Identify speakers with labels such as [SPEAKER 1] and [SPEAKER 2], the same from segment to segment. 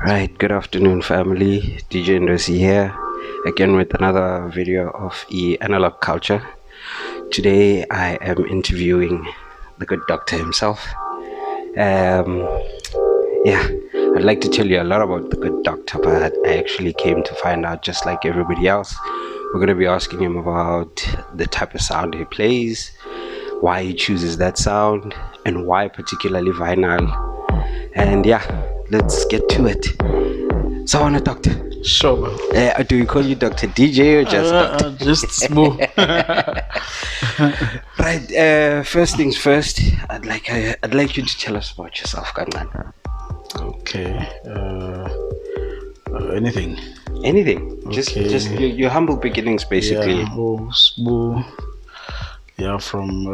[SPEAKER 1] Right, good afternoon, family. DJ Ndo-C here, again with another video of Analogue Culture. Today, I am interviewing the good doctor himself. Um, yeah, I'd like to tell you a lot about the good doctor, but I actually came to find out just like everybody else. We're going to be asking him about the type of sound he plays, why he chooses that sound, and why particularly vinyl. And yeah, let's get to it. So, on a doctor.
[SPEAKER 2] Sure, man.
[SPEAKER 1] Do we call you Dr. DJ or just Doctor?
[SPEAKER 2] Just smooth.
[SPEAKER 1] Right. First things first. I'd like you to tell us about yourself, Kangan.
[SPEAKER 2] Okay. Anything.
[SPEAKER 1] Anything. Just
[SPEAKER 2] Okay.
[SPEAKER 1] your humble beginnings, basically.
[SPEAKER 2] Yeah. Oh, smooth. Yeah, from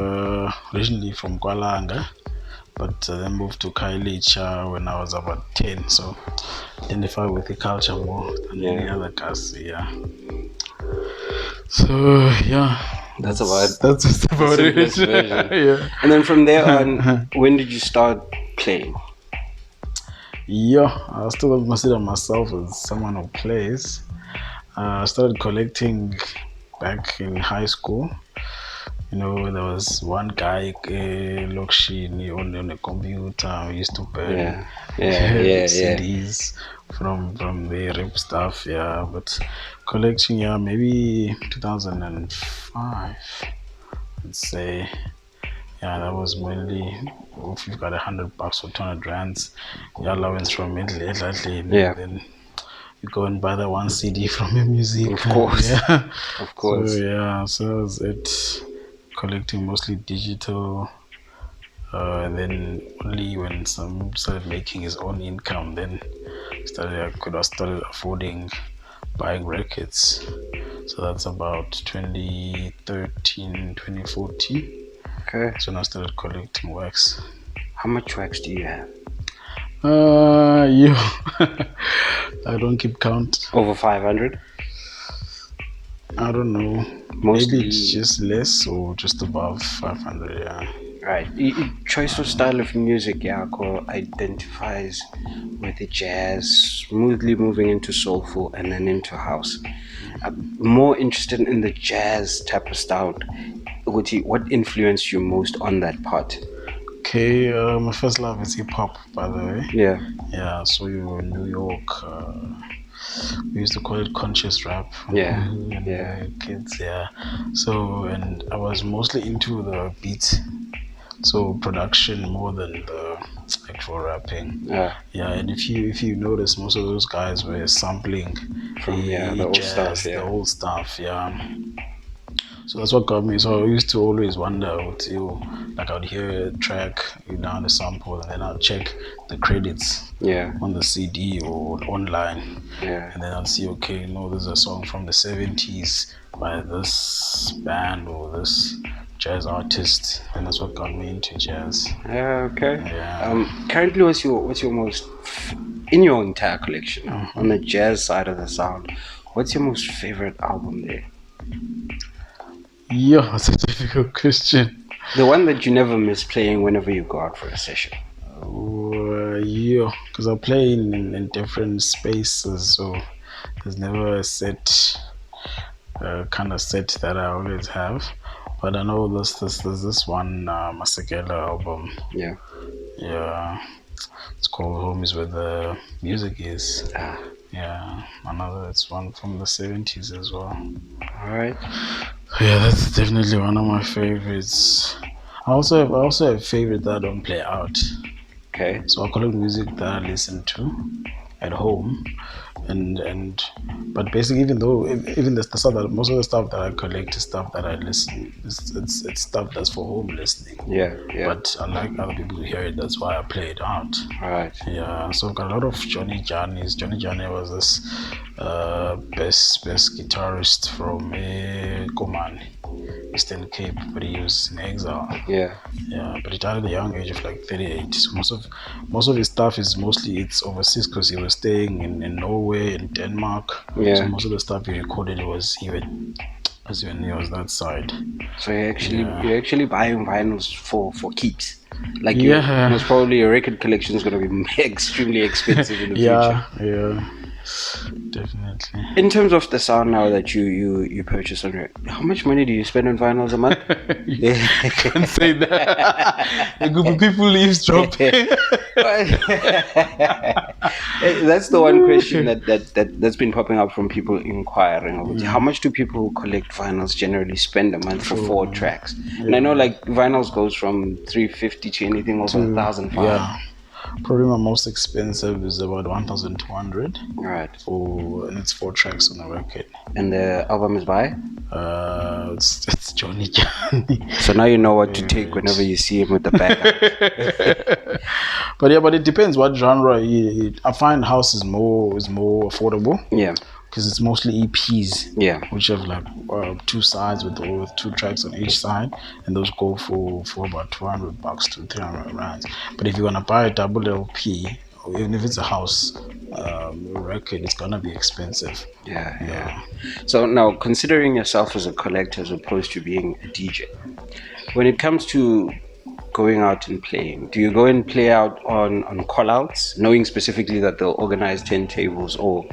[SPEAKER 2] originally from Kualanga, but then moved to Kailicha when I was about 10. So identify with the culture more than any other cast. Yeah. So yeah.
[SPEAKER 1] That's
[SPEAKER 2] just about
[SPEAKER 1] the
[SPEAKER 2] it.
[SPEAKER 1] simplest version.
[SPEAKER 2] Yeah.
[SPEAKER 1] And then from there on, when did you start playing?
[SPEAKER 2] Yeah, I still don't consider myself as someone who plays. I started collecting back in high school. You know, there was one guy, Lokshini, on a computer. We used to burn CDs from the rip stuff. Yeah, but collecting, yeah, maybe 2005. Let's say. Yeah, that was mainly if you've got $100 or 200 rands, your allowance from it, then you go and buy the one CD from your music.
[SPEAKER 1] Of course.
[SPEAKER 2] Yeah.
[SPEAKER 1] Of course.
[SPEAKER 2] So yeah, so that was it. Collecting mostly digital. And then only when some started making his own income, then I started affording buying records. So that's about 2013, 2014.
[SPEAKER 1] Okay.
[SPEAKER 2] So now I started collecting wax.
[SPEAKER 1] How much wax do you have?
[SPEAKER 2] I don't keep count.
[SPEAKER 1] Over 500?
[SPEAKER 2] I don't know.
[SPEAKER 1] Mostly.
[SPEAKER 2] Maybe it's just less or just above 500. Yeah.
[SPEAKER 1] Right. Choice of style of music, identifies with the jazz, smoothly moving into soulful and then into house. I'm more interested in the jazz type of style. What influenced you most on that part?
[SPEAKER 2] Okay, my first love is hip hop, by the way.
[SPEAKER 1] Yeah.
[SPEAKER 2] Yeah, so you were in New York. We used to call it conscious rap.
[SPEAKER 1] Yeah.
[SPEAKER 2] Kids, yeah. So, and I was mostly into the beat. So production more than the actual rapping.
[SPEAKER 1] Yeah,
[SPEAKER 2] and if you notice, most of those guys were sampling
[SPEAKER 1] from the old
[SPEAKER 2] jazz,
[SPEAKER 1] stuff.
[SPEAKER 2] the old stuff. Yeah. So that's what got me. So I used to always wonder, I would hear a track, down the sample, and then I'd check the credits on the CD or online.
[SPEAKER 1] Yeah.
[SPEAKER 2] And then I'd see, okay, there's a song from the 70s by this band or this jazz artist, and that's what got me into jazz.
[SPEAKER 1] Okay.
[SPEAKER 2] Yeah.
[SPEAKER 1] Currently, what's your most in your entire collection on the jazz side of the sound? What's your most favorite album there?
[SPEAKER 2] Yeah, that's a difficult question.
[SPEAKER 1] The one that you never miss playing whenever you go out for a session.
[SPEAKER 2] Yeah, because I play in different spaces, so there's never a set kind of set that I always have. But I know there's this one Masekela album.
[SPEAKER 1] Yeah.
[SPEAKER 2] It's called Home is Where the Music Is. Yeah, it's one from the 70s as well.
[SPEAKER 1] All right.
[SPEAKER 2] Yeah, that's definitely one of my favorites. I also have favorite that I don't play out.
[SPEAKER 1] Okay.
[SPEAKER 2] So I collect music that I listen to at home, but basically, even the stuff that most of the stuff that I collect is stuff that I listen. It's stuff that's for home listening.
[SPEAKER 1] Yeah.
[SPEAKER 2] But I like other people to hear it. That's why I play it out.
[SPEAKER 1] Right.
[SPEAKER 2] Yeah. So I've got a lot of Johnny Johnny's. Johnny Johnny was this best guitarist from Komani, Eastern Cape, but he was in exile.
[SPEAKER 1] Yeah.
[SPEAKER 2] But he died at the young age of like 38. So most of his stuff is it's overseas because he was staying in Norway and Denmark.
[SPEAKER 1] Yeah.
[SPEAKER 2] So most of the stuff he recorded was even as your nails that side.
[SPEAKER 1] So
[SPEAKER 2] Yeah.
[SPEAKER 1] you're actually buying vinyls for keeps. Like
[SPEAKER 2] Yeah.
[SPEAKER 1] most probably your record collection is going to be extremely expensive in the future.
[SPEAKER 2] Yeah, definitely.
[SPEAKER 1] In terms of the sound now that you purchase on it, how much money do you spend on vinyls a month?
[SPEAKER 2] You can't say that. A group of people eavesdropping.
[SPEAKER 1] That's the one question that's been popping up from people inquiring. How much do people who collect vinyls generally spend a month for 4 tracks? And I know like vinyls goes from 350 to anything over 1,005.
[SPEAKER 2] Yeah. Probably my most expensive is about 1,200.
[SPEAKER 1] Right.
[SPEAKER 2] And it's 4 tracks on the record.
[SPEAKER 1] And the album is by?
[SPEAKER 2] It's Johnny.
[SPEAKER 1] So now you know what to take whenever you see him with the bag.
[SPEAKER 2] But it depends what genre. I find house is more affordable.
[SPEAKER 1] Yeah.
[SPEAKER 2] Because it's mostly EPs.
[SPEAKER 1] Yeah.
[SPEAKER 2] Which have like 2 sides with 2 tracks on each side, and those go for about $200 to 300 rands. But if you're gonna buy a double LP, or even if it's a house record, it's gonna be expensive.
[SPEAKER 1] Yeah. So now, considering yourself as a collector as opposed to being a DJ, when it comes to going out and playing, do you go and play out on call outs, knowing specifically that they'll organize 10 tables, or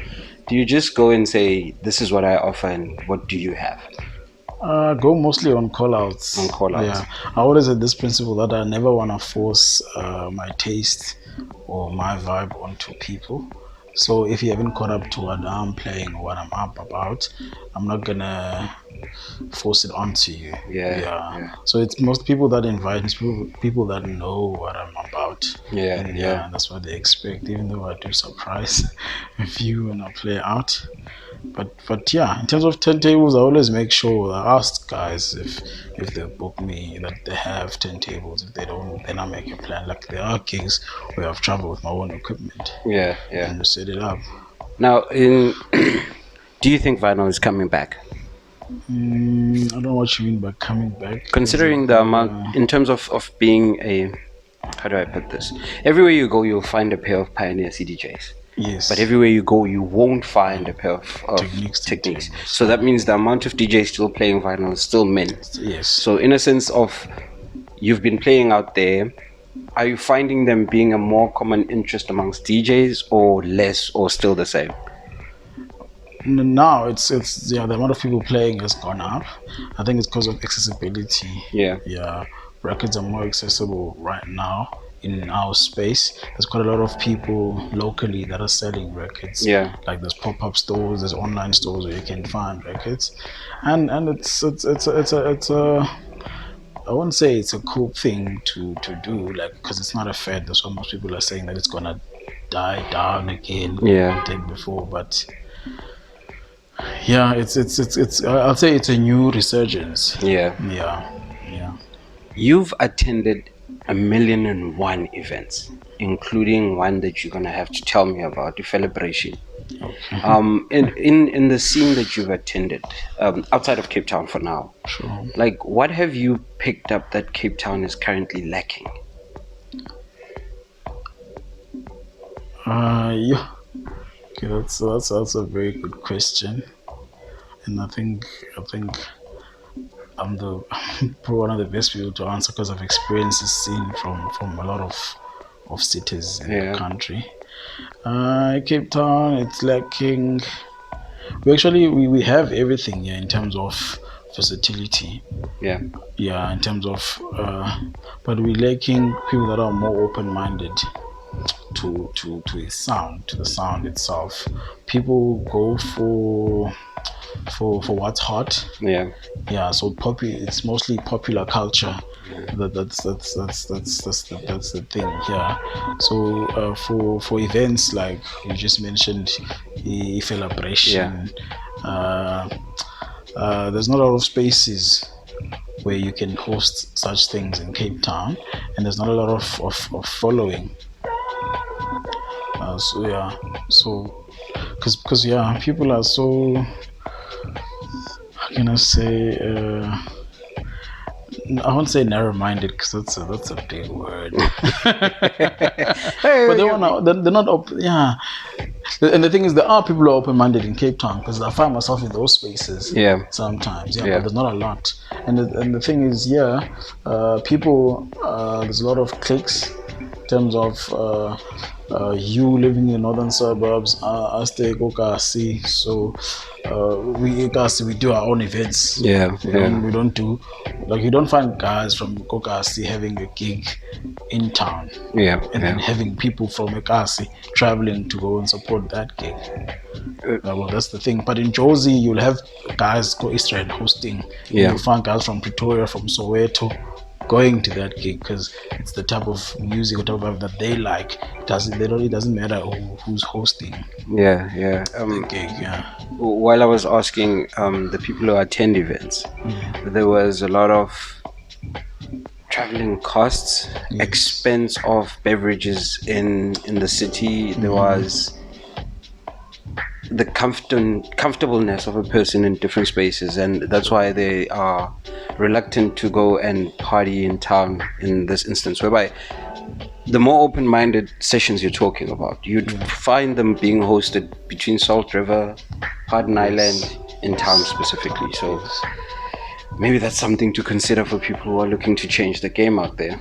[SPEAKER 1] do you just go and say, this is what I offer and what do you have?
[SPEAKER 2] Go mostly on call outs.
[SPEAKER 1] On call outs.
[SPEAKER 2] Yeah. I always had this principle that I never want to force my taste or my vibe onto people. So if you haven't caught up to what I'm playing or what I'm up about, I'm not gonna force it onto you.
[SPEAKER 1] Yeah.
[SPEAKER 2] So it's most people that invite, people that know what I'm about.
[SPEAKER 1] Yeah.
[SPEAKER 2] That's what they expect. Even though I do surprise a few when I play out. But yeah, in terms of turntables, I always make sure I ask guys if they book me that they have turntables. If they don't, then I make a plan. Like there are gigs where I've traveled with my own equipment.
[SPEAKER 1] Yeah.
[SPEAKER 2] And set it up.
[SPEAKER 1] Now, do you think vinyl is coming back?
[SPEAKER 2] I don't know what you mean by coming back.
[SPEAKER 1] Considering the amount, in terms of being a, how do I put this? Everywhere you go, you'll find a pair of Pioneer CDJs.
[SPEAKER 2] Yes.
[SPEAKER 1] But everywhere you go, you won't find a pair of techniques. So that means the amount of DJs still playing vinyl is still min.
[SPEAKER 2] Yes.
[SPEAKER 1] So in a sense of, you've been playing out there, are you finding them being a more common interest amongst DJs or less, or still the same?
[SPEAKER 2] Now it's the amount of people playing has gone up. I think it's because of accessibility.
[SPEAKER 1] Yeah.
[SPEAKER 2] Records are more accessible right now in our space. There's quite a lot of people locally that are selling records.
[SPEAKER 1] Yeah.
[SPEAKER 2] Like there's pop-up stores, there's online stores where you can find records, and it's a I wouldn't say it's a cool thing to do, like, because it's not a fad. That's what most people are saying, that it's gonna die down again.
[SPEAKER 1] Yeah.
[SPEAKER 2] Did before, but yeah, it's I'll say it's a new resurgence.
[SPEAKER 1] Yeah. You've attended 1,000,001 events, including one that you're gonna have to tell me about, the celebration.
[SPEAKER 2] Okay.
[SPEAKER 1] In the scene that you've attended, outside of Cape Town for now,
[SPEAKER 2] Sure.
[SPEAKER 1] like what have you picked up that Cape Town is currently lacking?
[SPEAKER 2] Yeah. Okay, that's a very good question, and I think I'm probably one of the best people to answer, because I've experienced this scene from a lot of cities in the country. Cape Town, it's lacking. We have everything here in terms of versatility. In terms of but we're lacking people that are more open-minded to the sound itself. People go for what's hot. So it's mostly popular culture. That's the thing here. So for events like you just mentioned, the celebration, there's not a lot of spaces where you can host such things in Cape Town, and there's not a lot of following. Because people are so, how can I say, I won't say narrow-minded, because that's a big word. But they're not And the thing is, there are people who are open-minded in Cape Town because I find myself in those spaces sometimes. But there's not a lot. And the thing is, people. There's a lot of cliques in terms of you living in the northern suburbs. I stay at Kokasi, so we do our own events. We don't do like you don't find guys from Kokasi having a gig in town. Then having people from Ekasi traveling to go and support that gig. Well, that's the thing. But in Jozi, you'll have guys go Israel hosting. You'll find guys from Pretoria, from Soweto, going to that gig because it's the type of music or type of vibe that they like. It doesn't matter who's hosting.
[SPEAKER 1] The
[SPEAKER 2] gig.
[SPEAKER 1] While I was asking the people who attend events, there was a lot of traveling costs, expense of beverages in the city. There was the comfortableness of a person in different spaces, and that's why they are reluctant to go and party in town in this instance, whereby the more open-minded sessions you're talking about, you'd find them being hosted between Salt River, Pardon Island, in town specifically. So maybe that's something to consider for people who are looking to change the game out there.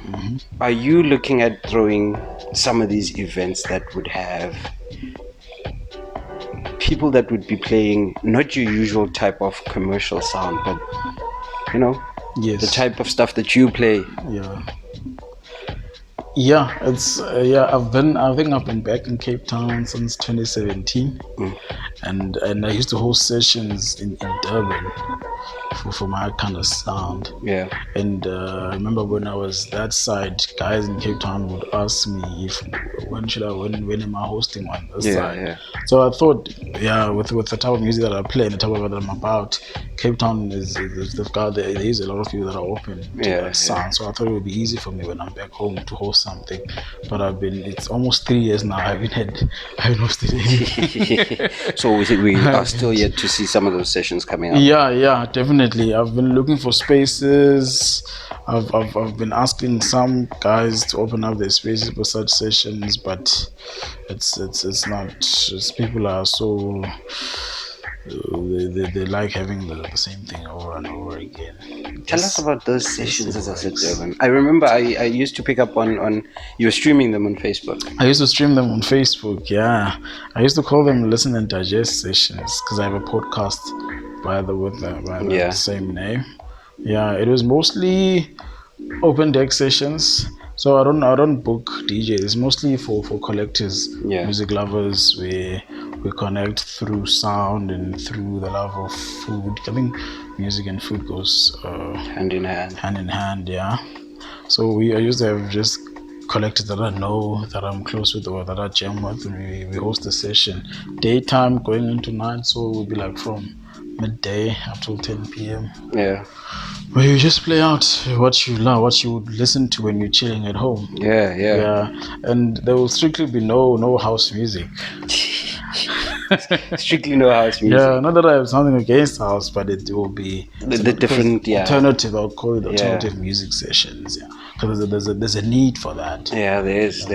[SPEAKER 1] Are you looking at throwing some of these events that would have people that would be playing not your usual type of commercial sound, but the type of stuff that you play?
[SPEAKER 2] It's I think I've been back in Cape Town since 2017, and I used to host sessions in Durban for my kind of sound. And I remember when I was that side, guys in Cape Town would ask me when am I hosting on this side. So I thought, with the type of music that I play and the type of that I'm about, Cape Town there is a lot of people that are open to that sound. So I thought it would be easy for me when I'm back home to host something. But it's almost 3 years now. I haven't hosted anything.
[SPEAKER 1] So we are still yet to see some of those sessions coming up.
[SPEAKER 2] Yeah, definitely. I've been looking for spaces. I've been asking some guys to open up their spaces for such sessions, but it's not. People are so they like having the same thing over and over again.
[SPEAKER 1] Tell us about those sessions, as I said, Durban. I remember I used to pick up on you were streaming them on Facebook.
[SPEAKER 2] I used to stream them on Facebook. I used to call them Listen and Digest sessions because I have a podcast by the same name. It was mostly open deck sessions. So I don't book DJs. It's mostly for collectors, music lovers. We connect through sound and through the love of food. I think music and food goes
[SPEAKER 1] hand in hand.
[SPEAKER 2] So I used to have just collectors that I know, that I'm close with, or that I jam with, and we host a session. Daytime going into night, so it would be like from midday up till 10 p.m. Where you just play out what you love, what you would listen to when you're chilling at home. And there will strictly be no house music.
[SPEAKER 1] Strictly no house music.
[SPEAKER 2] Not that I have something against house, but it will be
[SPEAKER 1] the different
[SPEAKER 2] alternative. I'll call it alternative music sessions. Because there's a need for that.
[SPEAKER 1] There is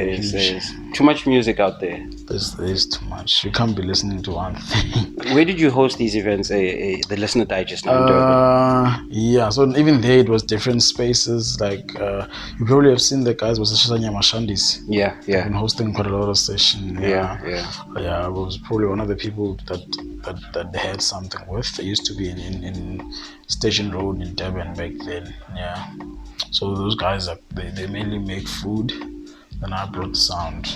[SPEAKER 1] too much music out there.
[SPEAKER 2] There's too much. You can't be listening to one thing.
[SPEAKER 1] Where did you host these events? The Listener Digest?
[SPEAKER 2] So even there it was different spaces. Like you probably have seen the guys with Shazanya Mashandis. They've been hosting quite a lot of sessions. I was probably one of the people that they had something with. They used to be in Station Road in Durban back then. So those guys they mainly make food. Then I brought sound.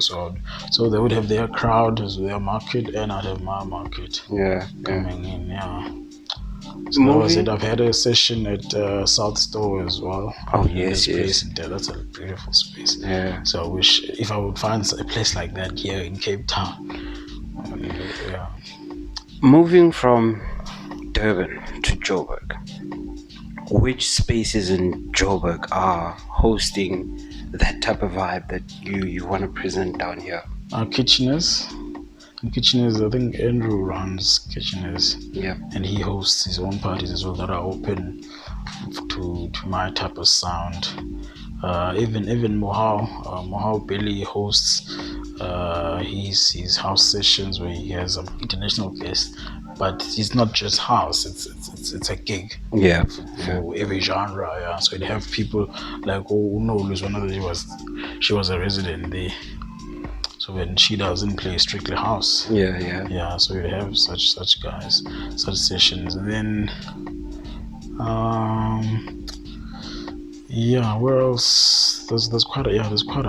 [SPEAKER 2] So they would have their crowd as their market, and I'd have my market coming in. So that was it. I've had a session at South Store as well. Yes. That's a beautiful space. So I wish if I would find a place like that here in Cape Town.
[SPEAKER 1] Moving from Durban to Joburg, which spaces in Joburg are hosting that type of vibe that you want to present down here?
[SPEAKER 2] Kitcheners. In Kitcheners, I think Andrew runs Kitcheners. And he hosts his own parties as well that are open to my type of sound. Even Mohau Billy hosts his house sessions where he has international guests, but it's not just house. It's a gig.
[SPEAKER 1] Yeah.
[SPEAKER 2] For every genre. Yeah, so you'd have people like no, one of she was a resident there. So when she doesn't play strictly house.
[SPEAKER 1] Yeah.
[SPEAKER 2] So you'd have such guys, such sessions, and then where else? There's quite a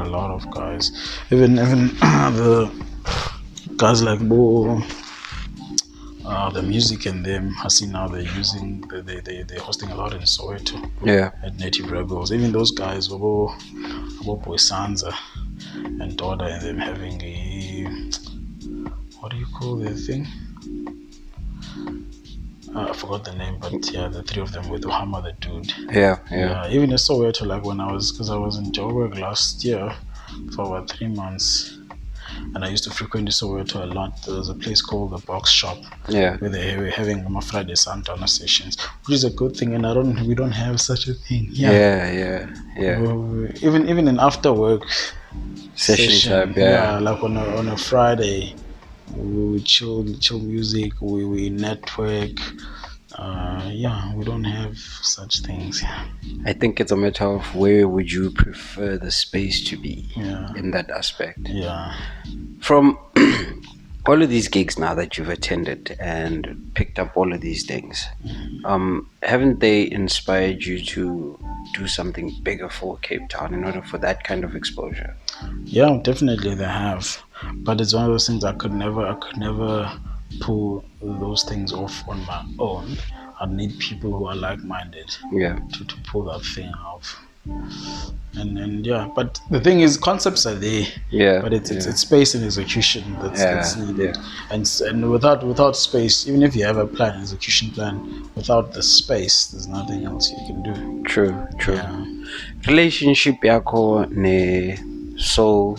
[SPEAKER 2] lot of guys. Even the guys like Bo, the music and them. I see now they're hosting a lot in Soweto.
[SPEAKER 1] Yeah.
[SPEAKER 2] At Native Rebels. Even those guys, Boy Sanza and Daughter, and them having a, what do you call the thing? I forgot the name, but yeah, the three of them with Hammer the dude.
[SPEAKER 1] Yeah.
[SPEAKER 2] Even in Soweto, like because I was in Joburg last year for about 3 months, and I used to frequent Soweto a lot. There was a place called the Box Shop, where they were having my Friday Santana sessions, which is a good thing, and we don't have such a thing.
[SPEAKER 1] Yeah.
[SPEAKER 2] Even in after work
[SPEAKER 1] Session time, yeah.
[SPEAKER 2] Like on a Friday, we chill music, we network. We don't have such things.
[SPEAKER 1] I think it's a matter of where would you prefer the space to be in that aspect. From all of these gigs now that you've attended and picked up all of these things, haven't they inspired you to do something bigger for Cape Town in order for that kind of exposure?
[SPEAKER 2] Yeah, definitely they have, but it's one of those things I could never pull those things off on my own. I need people who are like-minded to pull that thing off. And but the thing is, concepts are there, but it's space and execution that's needed. And without space, even if you have a plan, execution plan, without the space, there's nothing else you can do.
[SPEAKER 1] True. Relationship yako ne soul.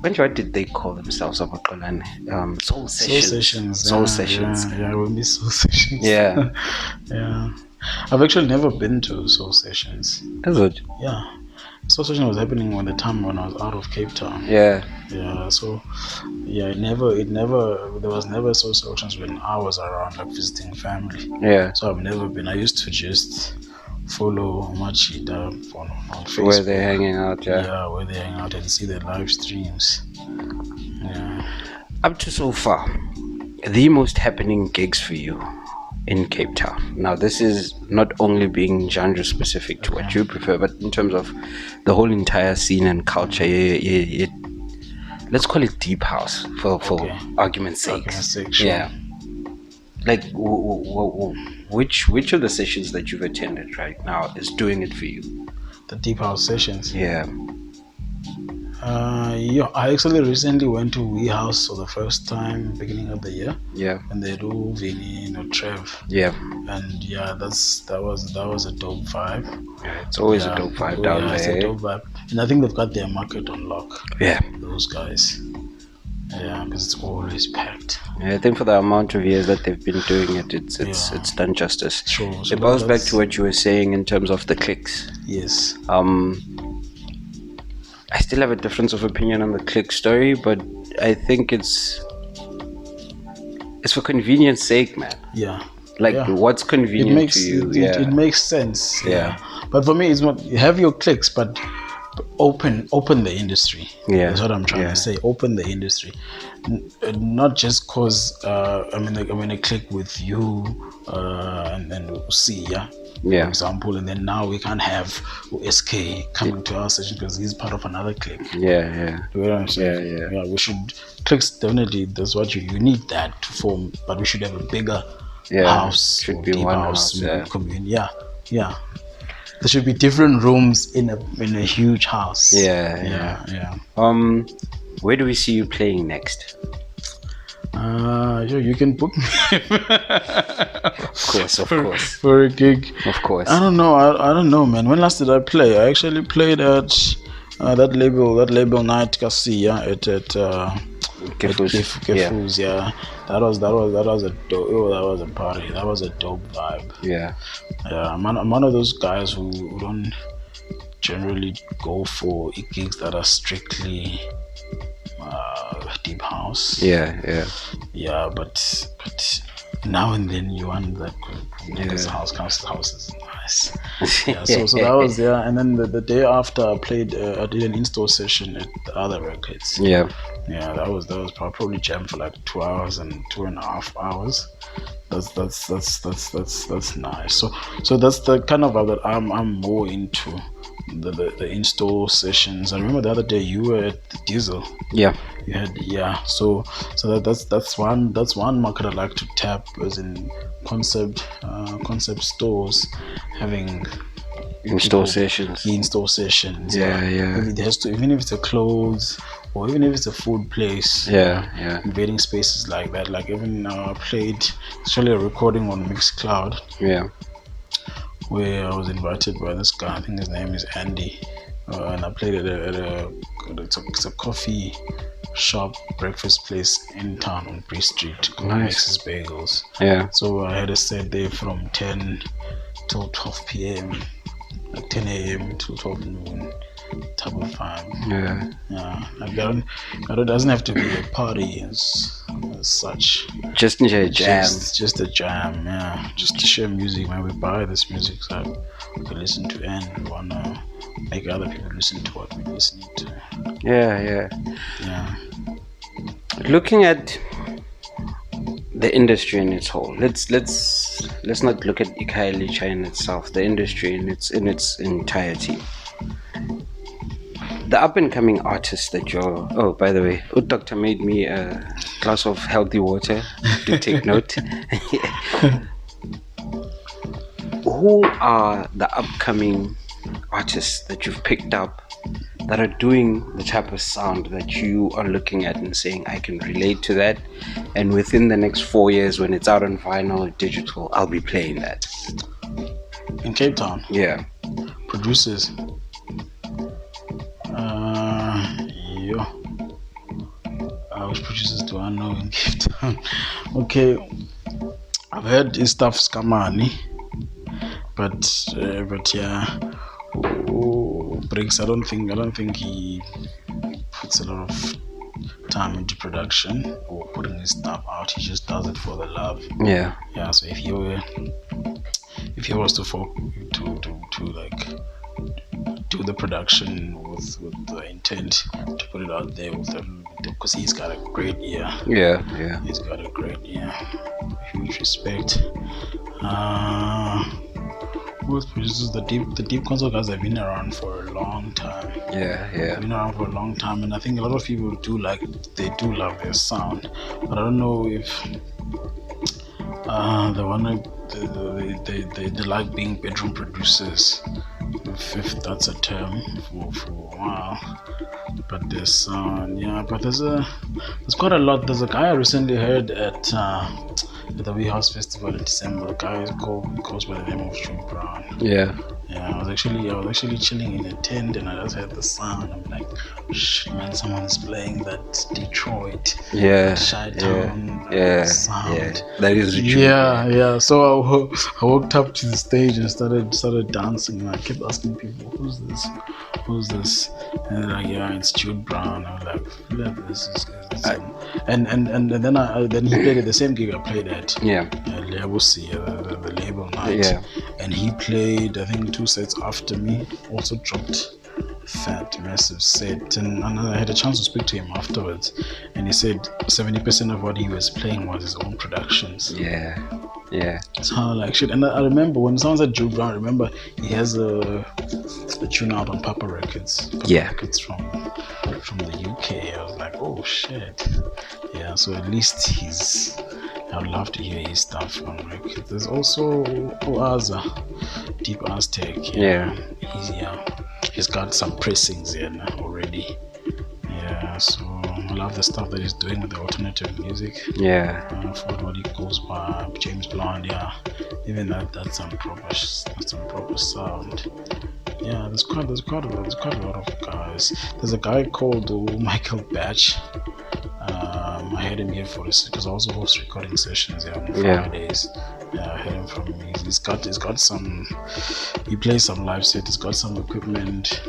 [SPEAKER 1] What did they call themselves? Soul sessions.
[SPEAKER 2] Soul sessions. We miss soul sessions.
[SPEAKER 1] Yeah.
[SPEAKER 2] I've actually never been to soul sessions.
[SPEAKER 1] Is it?
[SPEAKER 2] Yeah. Soul session was happening when I was out of Cape Town.
[SPEAKER 1] Yeah.
[SPEAKER 2] So it never there was never soul sessions when I was around, like visiting family.
[SPEAKER 1] Yeah.
[SPEAKER 2] So I've never been. I used to just follow Machida on Facebook.
[SPEAKER 1] Where they're hanging out,
[SPEAKER 2] where they hang out and see the live streams.
[SPEAKER 1] Up to so far, the most happening gigs for you in Cape Town. Now, this is not only being genre specific to what you prefer, but in terms of the whole entire scene and culture. Let's call it deep house for argument's sake.
[SPEAKER 2] Sure.
[SPEAKER 1] Yeah. Like, which of the sessions that you've attended right now is doing it for you?
[SPEAKER 2] The deep house sessions.
[SPEAKER 1] Yeah.
[SPEAKER 2] I actually recently went to We House for the first time beginning of the year.
[SPEAKER 1] Yeah.
[SPEAKER 2] And they do Vinny, Trev.
[SPEAKER 1] Yeah.
[SPEAKER 2] And that was a dope vibe.
[SPEAKER 1] Yeah, it's always a dope vibe down there.
[SPEAKER 2] It's a dope vibe. And I think they've got their market on lock.
[SPEAKER 1] Yeah.
[SPEAKER 2] Those guys. Yeah, because it's always packed.
[SPEAKER 1] Yeah, I think for the amount of years that they've been doing it, it's done justice.
[SPEAKER 2] Sure. So
[SPEAKER 1] it goes back to what you were saying in terms of the clicks.
[SPEAKER 2] Yes.
[SPEAKER 1] I still have a difference of opinion on the click story, but I think it's for convenience sake, man.
[SPEAKER 2] Yeah.
[SPEAKER 1] What's convenient to you?
[SPEAKER 2] It makes sense. Yeah. But for me, it's not have your clicks, but open the industry. That's what I'm trying to say. Open the industry, not just cause I'm in a click with you and then see for example, and then now we can't have SK coming to our session because he's part of another click.
[SPEAKER 1] You know what I'm saying?
[SPEAKER 2] Yeah, we should clicks definitely. That's what you need that to form, but we should have a bigger house.
[SPEAKER 1] Should be one house.
[SPEAKER 2] Community. Yeah. There should be different rooms in a huge house. Yeah.
[SPEAKER 1] Where do we see you playing next?
[SPEAKER 2] You can book me.
[SPEAKER 1] Of course.
[SPEAKER 2] For a gig.
[SPEAKER 1] Of course.
[SPEAKER 2] I don't know. I don't know, man. When last did I play? I actually played at that label night Garcia at Kefus. Yeah. That was a party. That was a dope vibe.
[SPEAKER 1] Yeah.
[SPEAKER 2] I'm one of those guys who don't generally go for gigs that are strictly house.
[SPEAKER 1] Yeah.
[SPEAKER 2] But now and then you want that nigga's house comes to the house is nice. Yeah, so that was and then the day after I played, I did an install session at the other records.
[SPEAKER 1] Yeah.
[SPEAKER 2] That was probably jammed for like 2 hours and 2.5 hours. That's nice. So that's the kind of vibe that I'm more into, the install sessions. I remember the other day you were at the Diesel.
[SPEAKER 1] Yeah.
[SPEAKER 2] You had so that's one market I'd like to tap, as in concept stores having
[SPEAKER 1] Install sessions.
[SPEAKER 2] Yeah. It has to, even if it's a clothes or even if it's a food place.
[SPEAKER 1] Yeah.
[SPEAKER 2] Invading spaces like that. Like even played actually a recording on Mixcloud.
[SPEAKER 1] Yeah.
[SPEAKER 2] Where I was invited by this guy. I think his name is Andy, and I played at it's a coffee shop breakfast place in town on Bree Street called Max's Bagels.
[SPEAKER 1] Yeah.
[SPEAKER 2] So I had a set there from 10 till 12 p.m. like 10 a.m. to 12 noon type of vibe. Like it doesn't have to be a party as such.
[SPEAKER 1] Just a jam.
[SPEAKER 2] Just a jam, just to share music. When we buy this music so we can listen to and we wanna make other people listen to what we're listening to.
[SPEAKER 1] Yeah. Looking at the industry in its whole, let's not look at Ikailicha in itself, the industry in its entirety. The up and coming artists that you're, oh, by the way, Doctor made me a glass of healthy water to take note. Who are the upcoming artists that you've picked up that are doing the type of sound that you are looking at and saying, I can relate to that, and within the next 4 years when it's out on vinyl or digital, I'll be playing that?
[SPEAKER 2] In Cape Town?
[SPEAKER 1] Yeah.
[SPEAKER 2] Producers? Which producers do I know in Cape Town? Okay, I've heard his stuff's Kamani, but yeah, Briggs. I don't think he puts a lot of time into production or putting his stuff out. He just does it for the love.
[SPEAKER 1] Yeah.
[SPEAKER 2] So if he was to like do the production with the intent to put it out there with them, because he's got a great ear.
[SPEAKER 1] Yeah.
[SPEAKER 2] He's got a great ear. Huge respect. Most producers, the deep console guys have been around for a long time.
[SPEAKER 1] Yeah.
[SPEAKER 2] They've been around for a long time, and I think a lot of people do love their sound, but I don't know if they like being bedroom producers, if that's a term for a while. But there's quite a lot. There's a guy I recently heard at the Wee House Festival in December. A guy goes by the name of Jude Brown.
[SPEAKER 1] Yeah.
[SPEAKER 2] I was actually chilling in a tent and I just heard the sound. I'm like, shit, man, someone's playing that Detroit,
[SPEAKER 1] Chi-town
[SPEAKER 2] sound.
[SPEAKER 1] Yeah, that is the truth.
[SPEAKER 2] Yeah. So I walked up to the stage and started dancing, and I kept asking people, "Who's this?" And they're like, "Yeah, it's Jude Brown." I was like, "This is good." And then he played at the same gig I played at. Ndo-C, the label night.
[SPEAKER 1] Yeah.
[SPEAKER 2] And he played, I think, 2 sets after me. Also dropped fat, massive set. And I had a chance to speak to him afterwards. And he said 70% of what he was playing was his own productions.
[SPEAKER 1] Yeah.
[SPEAKER 2] So like shit. And I remember when someone said Jude Brown, I remember he has a tune out on Papa Records. Records from the UK. I was like, oh shit. Yeah, so at least I'd love to hear his stuff on record. There's also Oaza, Deep Aztec. He's got some pressings here already. Yeah, so I love the stuff that he's doing with the alternative music.
[SPEAKER 1] Yeah.
[SPEAKER 2] For what he goes by, James Blunt. Yeah, even that's some proper sound. Yeah, there's quite a lot of guys. There's a guy called Michael Batch. I had him here for this because I also host recording sessions here on Fridays. Yeah, I had him from. He's got some. He plays some live set. He's got some equipment.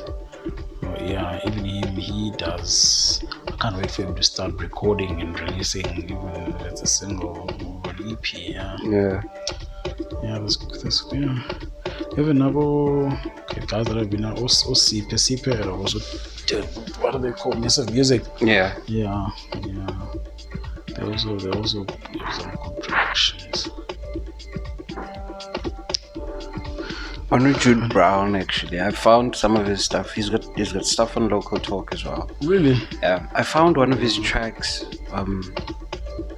[SPEAKER 2] Even him, he does. I can't wait for him to start recording and releasing, even if it's a single or an EP. Yeah, yeah. Even guys that have been also Sipe also did, what do they call music?
[SPEAKER 1] Yeah.
[SPEAKER 2] They also have some good productions.
[SPEAKER 1] On Jude Brown, actually, I found some of his stuff. He's got stuff on Local Talk as well.
[SPEAKER 2] Really?
[SPEAKER 1] Yeah, I found one of his tracks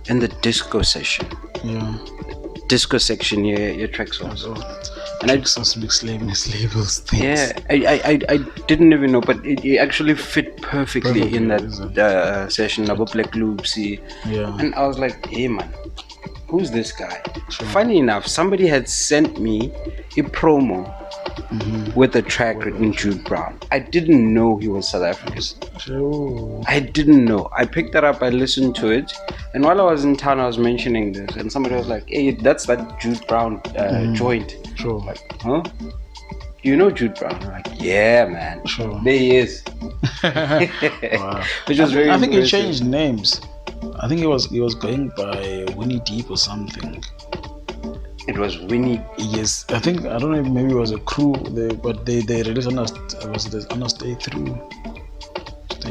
[SPEAKER 1] in the disco session.
[SPEAKER 2] Yeah.
[SPEAKER 1] Disco section, your track songs.
[SPEAKER 2] And I just mix labels things.
[SPEAKER 1] Yeah, I didn't even know, but it actually fit perfectly in that session. Black Loopsy.
[SPEAKER 2] Yeah.
[SPEAKER 1] And I was like, hey man, who's this guy? Sure. Funny enough, somebody had sent me a promo with a track written Jude Brown. I didn't know he was South African.
[SPEAKER 2] Sure.
[SPEAKER 1] I didn't know. I picked that up, I listened to it, and while I was in town, I was mentioning this, and somebody was like, hey, that's that Jude Brown joint.
[SPEAKER 2] Sure.
[SPEAKER 1] Like, huh? You know Jude Brown? I'm like, yeah, man.
[SPEAKER 2] Sure.
[SPEAKER 1] There he is.
[SPEAKER 2] Wow.
[SPEAKER 1] Which was very
[SPEAKER 2] I think
[SPEAKER 1] impressive.
[SPEAKER 2] he changed names. I think he was going by Winnie Deep or something.
[SPEAKER 1] It was Winnie.
[SPEAKER 2] Yes, I don't know if maybe it was a crew, but they released on a Stay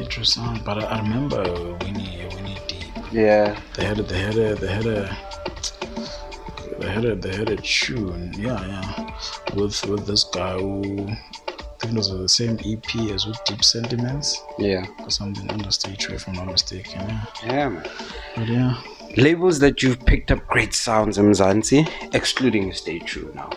[SPEAKER 2] True song. But I remember Winnie Deep.
[SPEAKER 1] Yeah.
[SPEAKER 2] They had a tune, with this guy who I think it was the same EP as with Deep Sentiments.
[SPEAKER 1] Yeah.
[SPEAKER 2] Or something on the Stay True, if I'm not mistaken.
[SPEAKER 1] Yeah, man.
[SPEAKER 2] But yeah.
[SPEAKER 1] Labels that you've picked up great sounds in Mzansi, excluding Stay True now.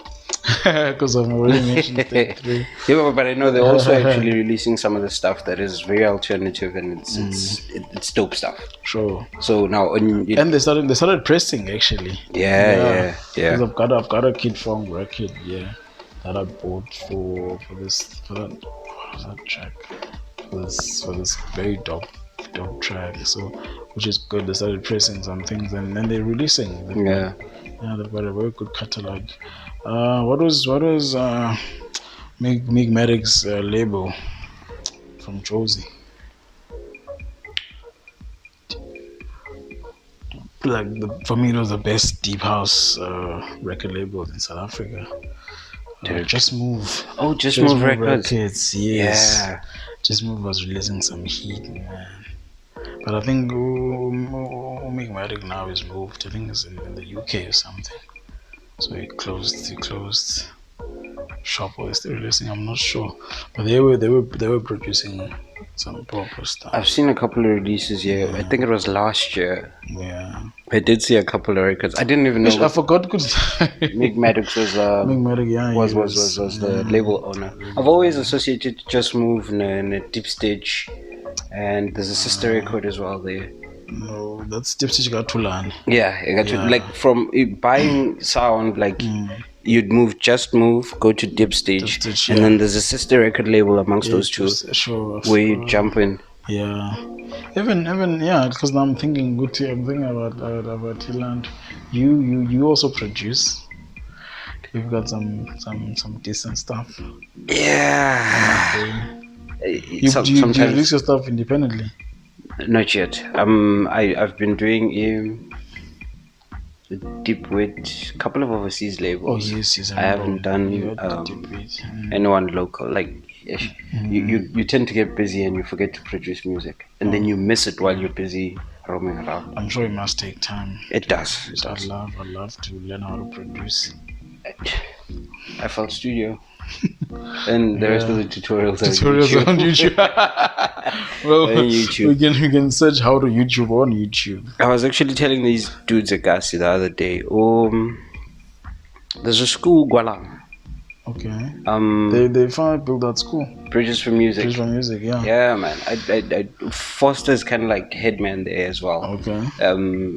[SPEAKER 2] Because I've already mentioned Stay True.
[SPEAKER 1] Yeah, but I know they're also actually releasing some of the stuff that is very alternative and it's dope stuff.
[SPEAKER 2] Sure.
[SPEAKER 1] So now
[SPEAKER 2] and they started pressing actually.
[SPEAKER 1] Yeah.
[SPEAKER 2] Because I've got a Kid Fong record, that I bought for that. What was that track? For this very dope track. So, which is good. They started pressing some things and then they're releasing. They've got a very good catalog. What was Migmatic's label from Josie? For me, it was the best deep house record label in South Africa. Just Move.
[SPEAKER 1] Oh, Just Move Records.
[SPEAKER 2] Yes. Yeah. Just Move was releasing some heat, man. But I think Migmatic now is moved. I think it's in the UK or something. So he closed shop, or still releasing, I'm not sure. But they were producing some proper stuff.
[SPEAKER 1] I've seen a couple of releases here. I think it was last year.
[SPEAKER 2] Yeah.
[SPEAKER 1] I did see a couple of records. I didn't even know.
[SPEAKER 2] I forgot.
[SPEAKER 1] Migmatic was was the label owner. I've always associated Just Move in a Deep Stage, and there's a sister record as well there.
[SPEAKER 2] No, that's Deep Stage got to learn.
[SPEAKER 1] Yeah, I got to like from buying sound like. You'd Just Move, go to Deep Stage, and then there's a sister record label amongst those two, where you jump in.
[SPEAKER 2] Yeah, even because now I'm thinking about Tilland. You also produce. You've got some decent stuff.
[SPEAKER 1] Yeah.
[SPEAKER 2] Do you release your stuff independently?
[SPEAKER 1] Not yet. I've been doing deep with a couple of overseas labels.
[SPEAKER 2] Oh yes,
[SPEAKER 1] I haven't done anyone local. Like you tend to get busy and you forget to produce music, and then you miss it while you're busy roaming around.
[SPEAKER 2] I'm sure it must take time.
[SPEAKER 1] It does.
[SPEAKER 2] I'd love to learn how to produce.
[SPEAKER 1] FL Studio. And the rest of the tutorials
[SPEAKER 2] on YouTube. Well, YouTube. We can search how to YouTube on YouTube.
[SPEAKER 1] I was actually telling these dudes at Gasi the other day. There's a school Gwalang.
[SPEAKER 2] Okay. They finally built that school.
[SPEAKER 1] Bridges for Music.
[SPEAKER 2] Yeah.
[SPEAKER 1] Yeah, man. I Foster's kind of like headman there as well.
[SPEAKER 2] Okay.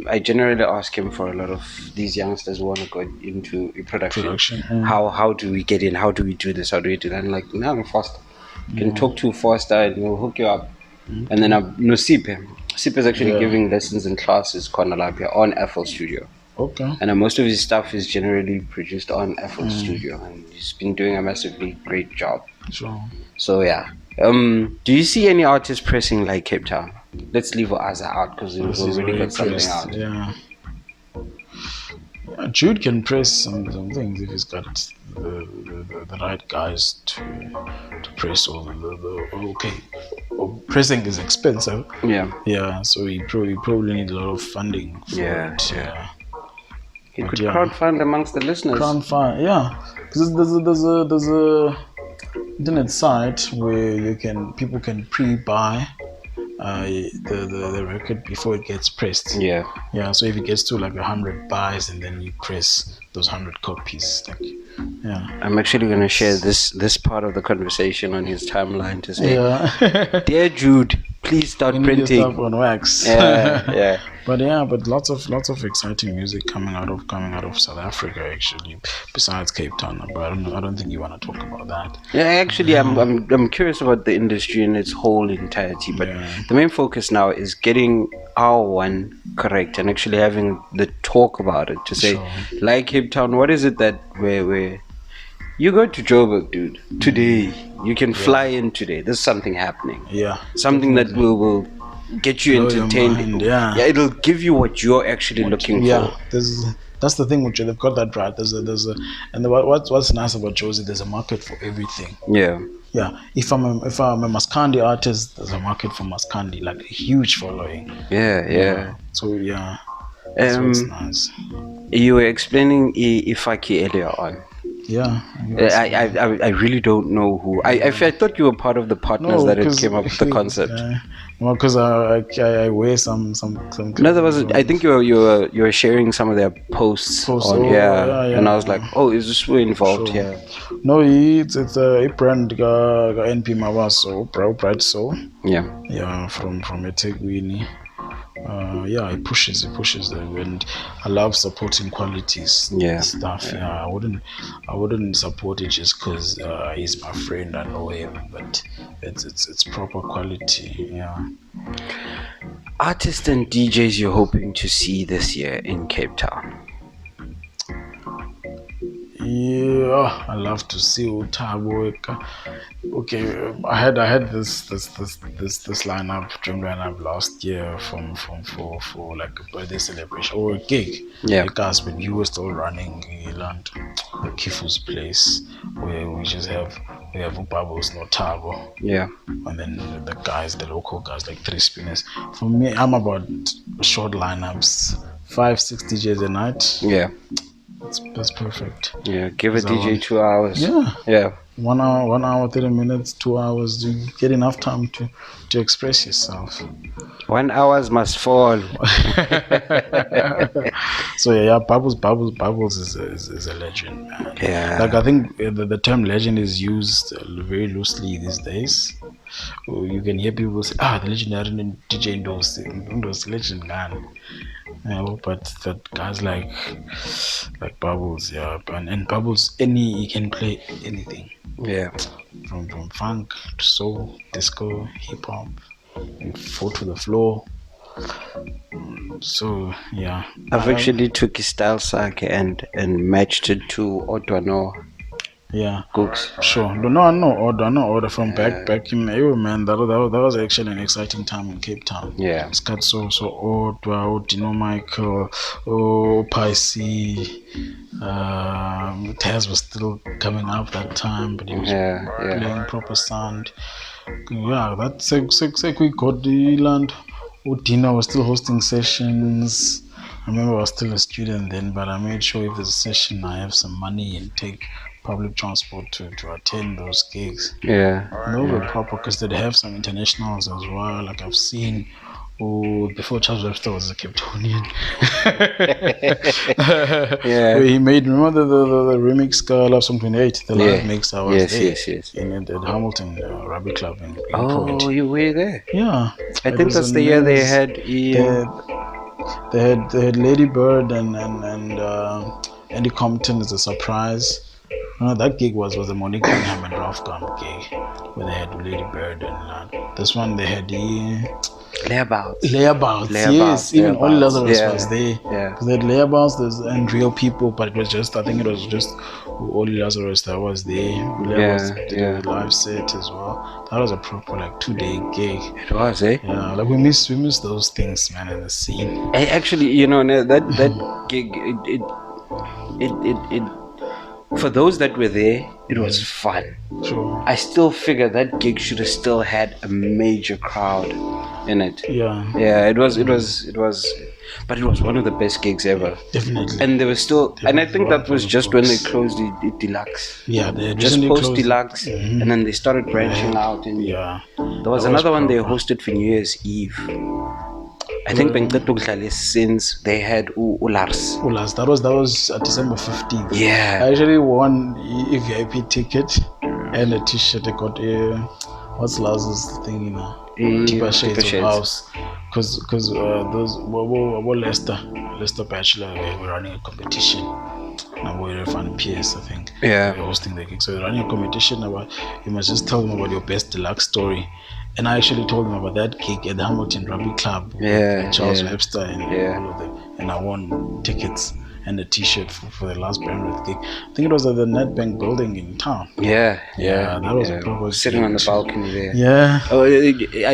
[SPEAKER 1] I generally ask him for a lot of these youngsters who want to go into production. How do we get in? How do we do this? How do we do that? I'm like, no, Foster. You can talk to Foster and he'll hook you up. And then Sipe. Sipe is actually giving lessons in classes on FL Studio.
[SPEAKER 2] Okay.
[SPEAKER 1] And most of his stuff is generally produced on FL Studio, and he's been doing a massively great job.
[SPEAKER 2] Sure.
[SPEAKER 1] So yeah. Do you see any artists pressing like Cape Town? let's leave Aza out because we've
[SPEAKER 2] He's
[SPEAKER 1] already
[SPEAKER 2] already
[SPEAKER 1] got something
[SPEAKER 2] pressed.
[SPEAKER 1] out.
[SPEAKER 2] Yeah. Jude can press some things if he's got the right guys to press all okay. Pressing is expensive.
[SPEAKER 1] Yeah.
[SPEAKER 2] So he probably need a lot of funding for it.
[SPEAKER 1] Yeah. He
[SPEAKER 2] But
[SPEAKER 1] could crowdfund amongst the listeners.
[SPEAKER 2] Crowdfund, yeah. Because there's a internet site where people can pre-buy the record before it gets pressed.
[SPEAKER 1] Yeah.
[SPEAKER 2] So if it gets to like 100 buys and then you press those 100 copies,
[SPEAKER 1] I'm actually going to share this part of the conversation on his timeline to say, dear Jude, please start printing
[SPEAKER 2] stuff on wax.
[SPEAKER 1] Yeah.
[SPEAKER 2] But lots of exciting music coming out of South Africa actually, besides Cape Town. But I don't think you want to talk about that.
[SPEAKER 1] Yeah, actually, I'm curious about the industry in its whole entirety. But the main focus now is getting our one correct and actually having the talk about it to say, like Cape Town, what is it that where you go to Joburg, dude, today. You can fly in today. There's something happening. Something definitely. That will get you entertained. It'll give you what you're actually looking for.
[SPEAKER 2] That's the thing with you. They've got that right. And what's nice about Josie, there's a market for everything. If I'm a Maskandi artist, there's a market for Maskandi, like a huge following. So that's what's nice.
[SPEAKER 1] You were explaining Ifaki earlier on. I really don't know who. I thought you were part of the partners that had came up with the concept.
[SPEAKER 2] Because I wear some.
[SPEAKER 1] No, there was. I think you were sharing some of their posts on and I was like, oh, is this who involved here?
[SPEAKER 2] No, it's a brand NP Mawaso, Bright Soul. From eThekwini. It pushes them, and I love supporting qualities stuff. I wouldn't support it just because he's my friend, I know him, but it's proper quality.
[SPEAKER 1] Artists and DJs you're hoping to see this year in Cape Town?
[SPEAKER 2] I love to see Utabo. Okay, I had this lineup, dream lineup last year for like a birthday celebration or a gig. Because when you were still running Ireland, Kifu's place, where we have Ubabos, no Tabo. And then the local guys, like 3 spinners. For me, I'm about short lineups, 5-6 DJs a night. That's perfect.
[SPEAKER 1] Give a DJ 2 hours.
[SPEAKER 2] 1 hour, 30 minutes, 2 hours. You get enough time to express yourself.
[SPEAKER 1] 1 hour must fall.
[SPEAKER 2] So Bubbles is a legend, man. Like I think the term legend is used very loosely these days. You can hear people say, the legendary DJ Ndo-C legend, man. But that guys like Bubbles, and Bubbles, he can play anything. From funk to soul, disco, hip hop, and 4 to the floor. So
[SPEAKER 1] I've actually took his style sake and matched it to Otwano.
[SPEAKER 2] Cooks. Sure. No order from back in man. That was actually an exciting time in Cape Town. It's got so Otwa, Dino Michael, Paisi. Taz was still coming up that time, but he was playing proper sound. That's we got the land. Dino was still hosting sessions. I remember I was still a student then, but I made sure if there's a session, I have some money and take public transport to attend those gigs. Those were proper because they'd have some internationals as well. Like I've seen before Charles Webster was a Cape Townian. He made, remember the remix Love Song 28, the live mix I was there in at Hamilton Rugby Club in Port.
[SPEAKER 1] You were there?
[SPEAKER 2] I
[SPEAKER 1] think that's the year they had
[SPEAKER 2] they had Lady Bird and Andy Compton as a surprise. No, that gig was the Monique Bingham and Ralph Gump gig where they had Lady Bird and this one they had the layabouts. Yes, even Oli Lazarus was there.
[SPEAKER 1] Yeah.
[SPEAKER 2] Because they had layabouts and real people, but it was just, I think it was just Oli Lazarus that was there. Layabouts did a live set as well. That was a proper like 2-day gig.
[SPEAKER 1] It was, eh?
[SPEAKER 2] Yeah, like we miss those things, man, in the scene.
[SPEAKER 1] Hey, actually, you know, that gig, it for those that were there, it was fun.
[SPEAKER 2] Sure.
[SPEAKER 1] I still figure that gig should have still had a major crowd in it.
[SPEAKER 2] Yeah.
[SPEAKER 1] Yeah, it was, but it was one of the best gigs ever.
[SPEAKER 2] Definitely.
[SPEAKER 1] And there was still, and I think that was just when they closed the Deluxe.
[SPEAKER 2] Yeah, they
[SPEAKER 1] just post Deluxe, and then they started branching out. And there was another one they hosted for New Year's Eve. I think since they had Ulars.
[SPEAKER 2] That was December 15th.
[SPEAKER 1] Yeah.
[SPEAKER 2] I actually won a VIP ticket and a t-shirt. I got what's Lars's thing, you know? Deeper Shades of House. Because those Leicester Bachelor were running a competition. Now we're fun PS, I think.
[SPEAKER 1] Yeah.
[SPEAKER 2] They're hosting the gig. So they're running a competition about, you must just tell them about your best deluxe story. And I actually told them about that gig at the Hamilton Rugby Club with Charles Webster and all of them. And I won tickets and a t-shirt for the last Brandreth gig. I think it was at the Nedbank building in town.
[SPEAKER 1] Yeah.
[SPEAKER 2] That was a proper
[SPEAKER 1] sitting
[SPEAKER 2] gig.
[SPEAKER 1] On the balcony there.
[SPEAKER 2] Yeah.
[SPEAKER 1] Oh,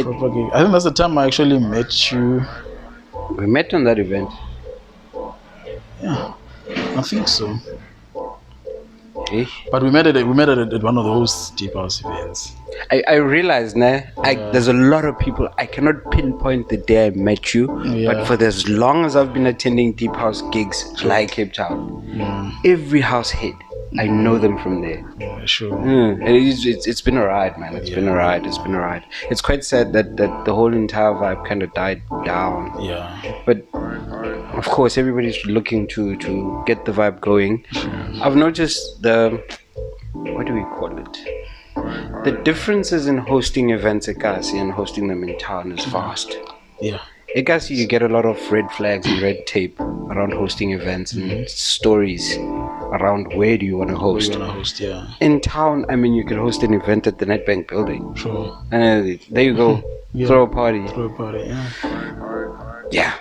[SPEAKER 2] proper gig. I think that's the time I actually met you.
[SPEAKER 1] We met on that event.
[SPEAKER 2] Yeah, I think so.
[SPEAKER 1] Eh?
[SPEAKER 2] But we met at one of those deep house events.
[SPEAKER 1] I realized there's a lot of people. I cannot pinpoint the day I met you, but for as long as I've been attending deep house gigs like Cape Town, every house head, I know them from there.
[SPEAKER 2] Yeah, sure.
[SPEAKER 1] And it's been a ride, man. It's been a ride. It's quite sad that the whole entire vibe kind of died down.
[SPEAKER 2] Yeah.
[SPEAKER 1] But of course, everybody's looking to get the vibe going. I've noticed what do we call it? The differences in hosting events at Kasi and hosting them in town is vast.
[SPEAKER 2] Yeah.
[SPEAKER 1] At Kasi, you get a lot of red flags and red tape around hosting events and stories around where do you want to host. In town, I mean, you can host an event at the Nedbank building.
[SPEAKER 2] Sure.
[SPEAKER 1] And there you go. Throw a party. Yeah.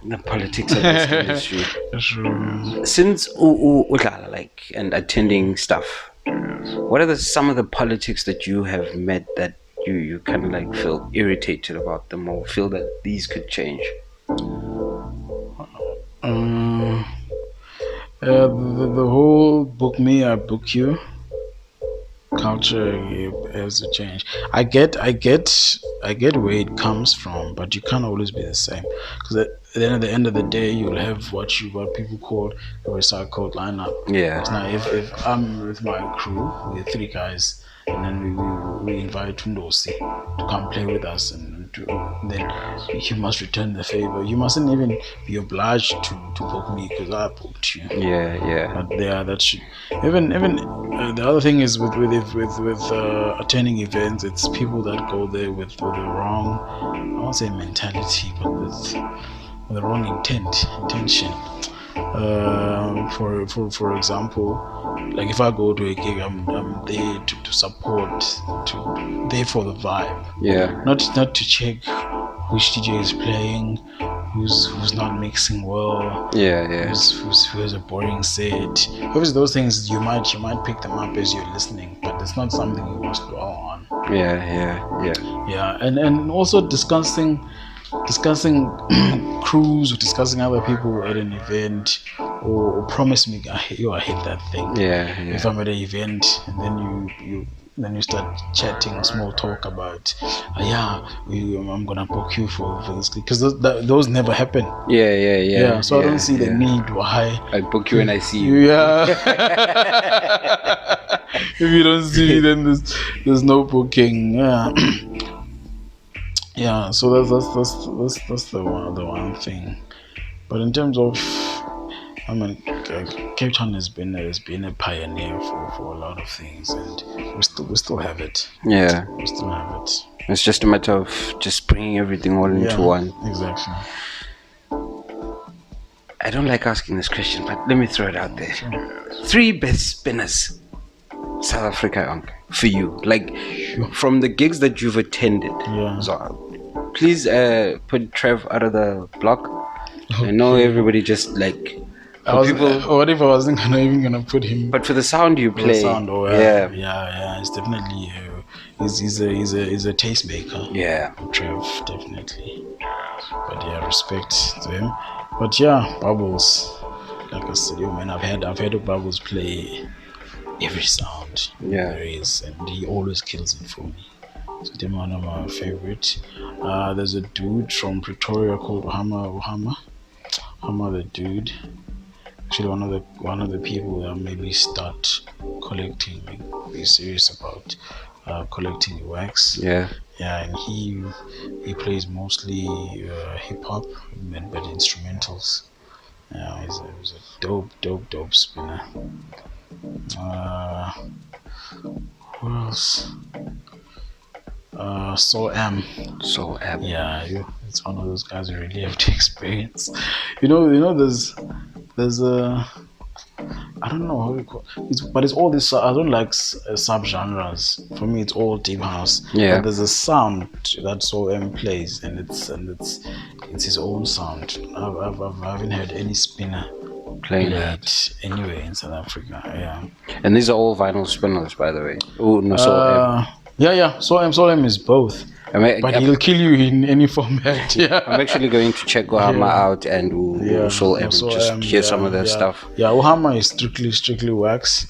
[SPEAKER 1] The politics of this industry.
[SPEAKER 2] Sure.
[SPEAKER 1] Since like and attending stuff, what are some of the politics that you have met that you kind of like feel irritated about them or feel that these could change?
[SPEAKER 2] The whole book me, I book you culture has to change. I get where it comes from, but you can't always be the same, because at the end of the day you'll have what people call a recycled lineup.
[SPEAKER 1] Yeah.
[SPEAKER 2] Now if I'm with my crew, we're 3 guys, and then we invite Ndo-C to come play with us, and then you must return the favor. You mustn't even be obliged to book me because I booked you.
[SPEAKER 1] Yeah.
[SPEAKER 2] But that should even the other thing is with attending events, it's people that go there with the wrong, I won't say mentality, but with the wrong intention. For example, like if I go to a gig, I'm there to support, there for the vibe.
[SPEAKER 1] Yeah.
[SPEAKER 2] Not to check which DJ is playing, who's not mixing well.
[SPEAKER 1] Yeah.
[SPEAKER 2] Who has a boring set. Obviously, those things you might pick them up as you're listening, but it's not something you must dwell on.
[SPEAKER 1] Yeah.
[SPEAKER 2] And also discussing crews or discussing other people at an event, or promise me I hate that thing.
[SPEAKER 1] Yeah.
[SPEAKER 2] If I'm at an event and then you start chatting small talk about I'm gonna book you for this, because those never happen.
[SPEAKER 1] Yeah.
[SPEAKER 2] So I don't see the need why
[SPEAKER 1] I book you and I see you.
[SPEAKER 2] Yeah. If you don't see me, then there's no booking. Yeah, so that's the one thing. But in terms of, I mean, Cape Town has been a pioneer for a lot of things, and we still have it.
[SPEAKER 1] Yeah,
[SPEAKER 2] we still have it.
[SPEAKER 1] It's just a matter of just bringing everything all into one.
[SPEAKER 2] Exactly.
[SPEAKER 1] I don't like asking this question, but let me throw it out there. 3 best spinners South Africa, for you, like from the gigs that you've attended.
[SPEAKER 2] Yeah.
[SPEAKER 1] So, please put Trev out of the block.
[SPEAKER 2] Okay.
[SPEAKER 1] I know everybody just like people.
[SPEAKER 2] What if I wasn't even gonna put him?
[SPEAKER 1] But for the sound you
[SPEAKER 2] For the
[SPEAKER 1] play,
[SPEAKER 2] sound, yeah. It's definitely he's a tastemaker.
[SPEAKER 1] Yeah.
[SPEAKER 2] Trev, definitely. But yeah, respect to him. But yeah, Bubbles. Like I said, yo man, I've had Bubbles play every sound
[SPEAKER 1] Yeah.
[SPEAKER 2] there is, and he always kills it for me. So they're one of my favorite. There's a dude from Pretoria called Uhama the dude. Actually, one of the people that made me start collecting, like, be serious about collecting wax.
[SPEAKER 1] Yeah.
[SPEAKER 2] Yeah, and he plays mostly hip hop, but instrumentals. Yeah, he's a dope spinner. Who else? So am. Yeah, it's one of those guys you really have to experience. You know, there's a I don't know how you call it, but it's all this. I don't like sub-genres. For me, it's all deep house.
[SPEAKER 1] Yeah.
[SPEAKER 2] But there's a sound that So M plays, and it's his own sound. I haven't heard any spinner
[SPEAKER 1] Playing
[SPEAKER 2] that anywhere in South Africa. Yeah.
[SPEAKER 1] And these are all vinyl spinners, by the way. Oh no, So
[SPEAKER 2] Yeah. So M is both. But he'll kill you in any format. Yeah.
[SPEAKER 1] I'm actually going to check Ohama out and Soul M, just hear some of their stuff.
[SPEAKER 2] Yeah, Ohama is strictly wax.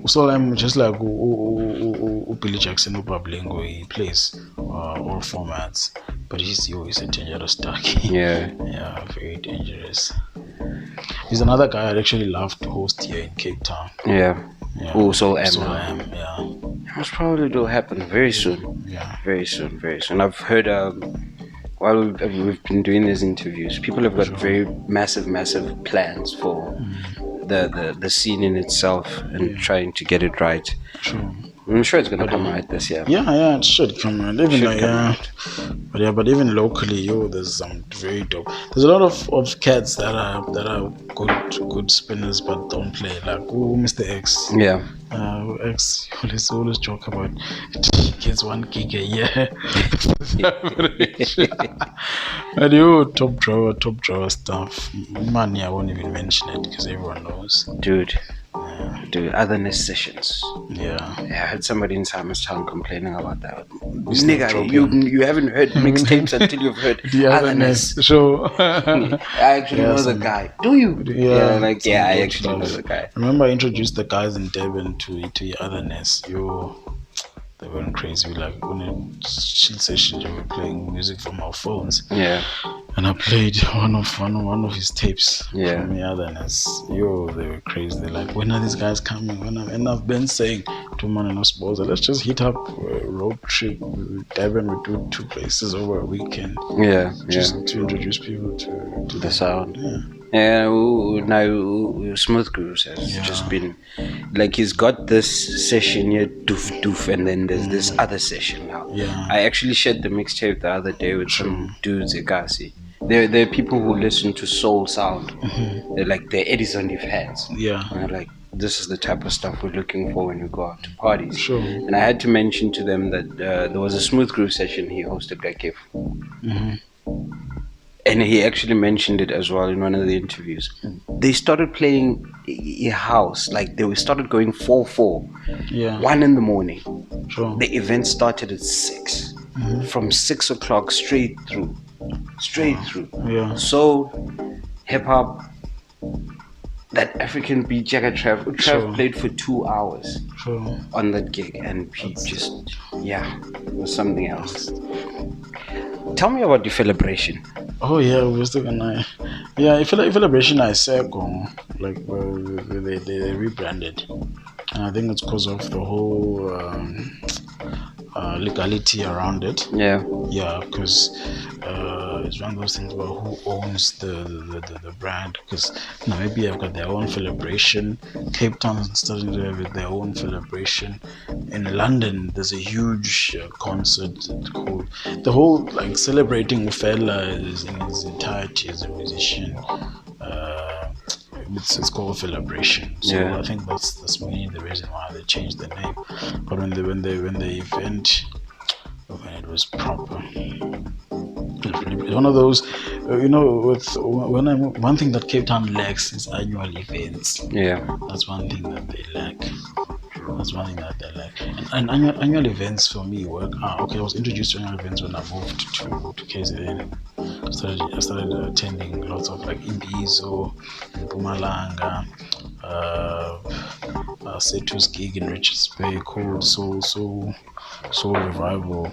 [SPEAKER 2] Soul M, just like Billy Jackson or Bablingo, he plays all formats. But he's a dangerous ducky.
[SPEAKER 1] Yeah.
[SPEAKER 2] Yeah, very dangerous. He's another guy I'd actually love to host here in Cape Town.
[SPEAKER 1] Yeah. Oh, Soul M.
[SPEAKER 2] Yeah.
[SPEAKER 1] Most probably will happen very soon.
[SPEAKER 2] Yeah.
[SPEAKER 1] Very soon. I've heard while we've been doing these interviews, people have got very massive plans for the scene in itself and trying to get it right.
[SPEAKER 2] Sure.
[SPEAKER 1] I'm sure it's gonna come right this year.
[SPEAKER 2] Yeah, it should come right. But even locally, there's some very dope. There's a lot of cats that are good spinners but don't play, like Mr. X.
[SPEAKER 1] Yeah.
[SPEAKER 2] X always joke about he gets 1 gig a year. And top drawer stuff. Money, I won't even mention it because everyone knows.
[SPEAKER 1] Dude, otherness sessions.
[SPEAKER 2] Yeah,
[SPEAKER 1] I heard somebody in Simonstown complaining about that. Nigga, you haven't heard mixtapes until you've heard
[SPEAKER 2] the otherness. Sure.
[SPEAKER 1] I actually know the guy. Do you?
[SPEAKER 2] Yeah,
[SPEAKER 1] I actually know the guy.
[SPEAKER 2] Remember, I introduced the guys in Durban to the otherness. They went crazy. Like on a chill session, they were playing music from our phones.
[SPEAKER 1] Yeah.
[SPEAKER 2] And I played one of his tapes from the otherness. They were crazy. They're like, when are these guys coming? And I've been saying to Man and Osboza, let's just hit up a road trip. Durban, we do 2 places over a weekend.
[SPEAKER 1] Yeah.
[SPEAKER 2] Just to introduce people to
[SPEAKER 1] the sound.
[SPEAKER 2] Yeah.
[SPEAKER 1] Now Smooth Grooves has just been like, he's got this session here, doof, and then there's this other session now.
[SPEAKER 2] Yeah.
[SPEAKER 1] I actually shared the mixtape the other day with some dudes at Gasi. There are people who listen to soul sound. Mm-hmm. They're like, they're Edison fans.
[SPEAKER 2] Yeah.
[SPEAKER 1] And they're like, this is the type of stuff we're looking for when we go out to parties.
[SPEAKER 2] Sure.
[SPEAKER 1] And I had to mention to them that there was a Smooth Groove session he hosted Gakev.
[SPEAKER 2] Mm-hmm.
[SPEAKER 1] And he actually mentioned it as well in one of the interviews. They started playing a house, like they started going 4/4.
[SPEAKER 2] Yeah.
[SPEAKER 1] 1 in the morning.
[SPEAKER 2] Sure.
[SPEAKER 1] The event started at 6. Mm-hmm. From 6 o'clock straight through.
[SPEAKER 2] Yeah.
[SPEAKER 1] So hip hop, that African beat Jagger Trav played for 2 hours on that gig, and he it was something else. Tell me about your celebration.
[SPEAKER 2] Oh yeah, we're still gonna. Yeah, if celebration I say go like they rebranded, and I think it's because of the whole legality around it.
[SPEAKER 1] Yeah,
[SPEAKER 2] because it's one of those things about who owns the brand. Because maybe they've got their own celebration. Cape Town starting to have their own celebration. In London, there's a huge concert called the whole like celebrating Ufela is in his entirety as a musician. it's called Celebration. So
[SPEAKER 1] Yeah.
[SPEAKER 2] I think that's mainly the reason why they changed the name. But when the event, when it was proper, it's one of those, with one thing that Cape Town lacks is annual events.
[SPEAKER 1] Yeah.
[SPEAKER 2] That's one thing that they lack. That's one thing that they like. And annual events for me work. Okay, I was introduced to annual events when I moved to KZN. I started attending lots of like Imbizo, Mpumalanga, Setu's gig in Richards Bay called Soul Revival.